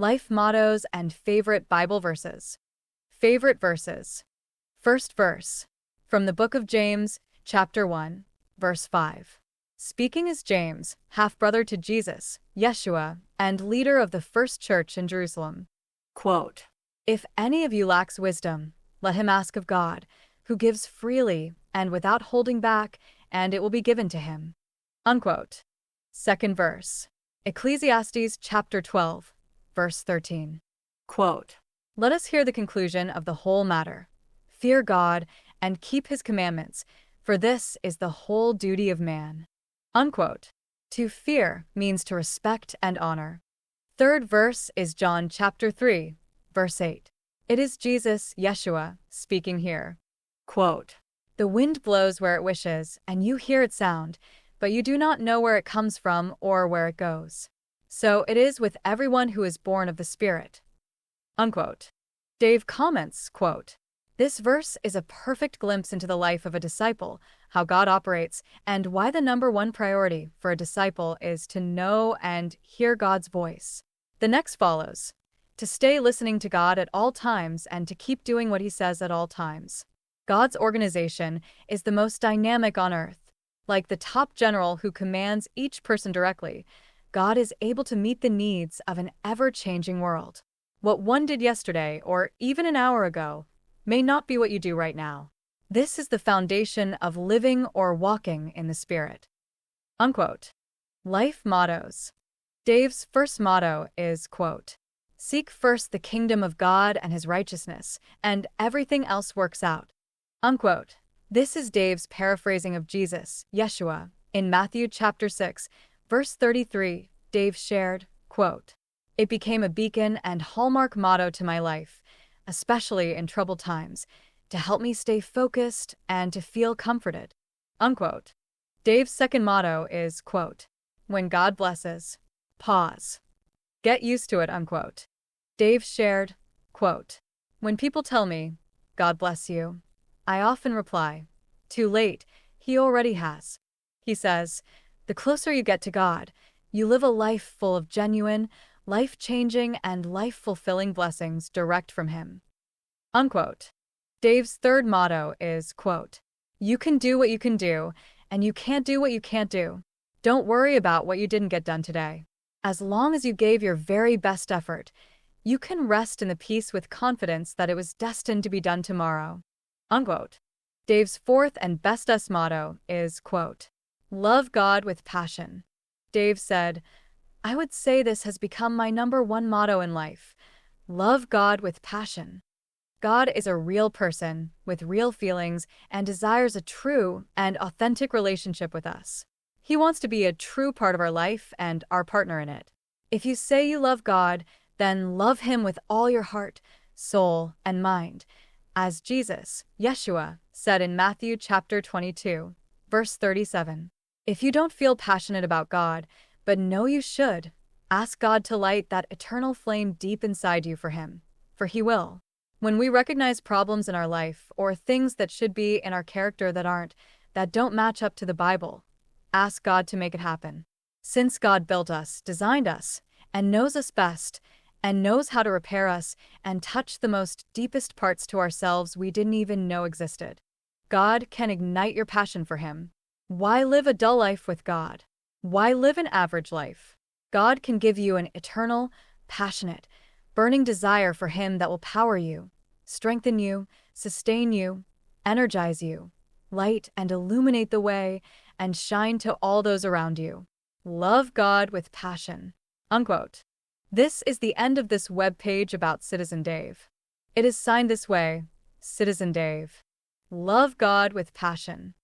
Life mottos and favorite Bible verses. Favorite verses. First verse. From the book of James, chapter 1, verse 5. Speaking as James, half-brother to Jesus, Yeshua, and leader of the first church in Jerusalem. Quote, "If any of you lacks wisdom, let him ask of God, who gives freely and without holding back, and it will be given to him." Unquote. Second verse. Ecclesiastes chapter 12, verse 13. Quote, "Let us hear the conclusion of the whole matter. Fear God and keep his commandments, for this is the whole duty of man." Unquote. To fear means to respect and honor. Third verse is John chapter 3, verse 8. It is Jesus, Yeshua, speaking here. Quote, "The wind blows where it wishes, and you hear its sound, but you do not know where it comes from or where it goes. So it is with everyone who is born of the Spirit." Unquote. Dave comments, quote, "This verse is a perfect glimpse into the life of a disciple, how God operates, and why the number one priority for a disciple is to know and hear God's voice." The next follows, to stay listening to God at all times and to keep doing what he says at all times. God's organization is the most dynamic on earth. Like the top general who commands each person directly, God is able to meet the needs of an ever-changing world. What one did yesterday, or even an hour ago, may not be what you do right now. This is the foundation of living or walking in the Spirit. Unquote. Life mottos. Dave's first motto is, quote, "Seek first the kingdom of God and his righteousness, and everything else works out." Unquote. This is Dave's paraphrasing of Jesus, Yeshua, in Matthew chapter 6, verse 33. Dave shared, quote, "It became a beacon and hallmark motto to my life, especially in troubled times, to help me stay focused and to feel comforted." Unquote. Dave's second motto is, quote, "When God blesses, pause. Get used to it." Unquote. Dave shared, quote, "When people tell me, 'God bless you,' I often reply, 'Too late, he already has.'" He says, "The closer you get to God, you live a life full of genuine, life-changing, and life-fulfilling blessings direct from him." Unquote. Dave's third motto is, quote, "You can do what you can do, and you can't do what you can't do. Don't worry about what you didn't get done today. As long as you gave your very best effort, you can rest in the peace with confidence that it was destined to be done tomorrow." Unquote. Dave's fourth and bestest motto is, quote, "Love God with passion." Dave said, "I would say this has become my number one motto in life. Love God with passion." God is a real person with real feelings and desires a true and authentic relationship with us. He wants to be a true part of our life and our partner in it. If you say you love God, then love him with all your heart, soul, and mind, as Jesus, Yeshua, said in Matthew chapter 22, verse 37. If you don't feel passionate about God, but know you should, ask God to light that eternal flame deep inside you for him, for he will. When we recognize problems in our life or things that should be in our character that don't match up to the Bible, ask God to make it happen. Since God built us, designed us, and knows us best, and knows how to repair us and touch the most deepest parts to ourselves we didn't even know existed, God can ignite your passion for him. Why live a dull life with God? Why live an average life? God can give you an eternal, passionate, burning desire for him that will power you, strengthen you, sustain you, energize you, light and illuminate the way, and shine to all those around you. Love God with passion." Unquote. This is the end of this web page about Citizen Dave. It is signed this way, Citizen Dave. Love God with passion.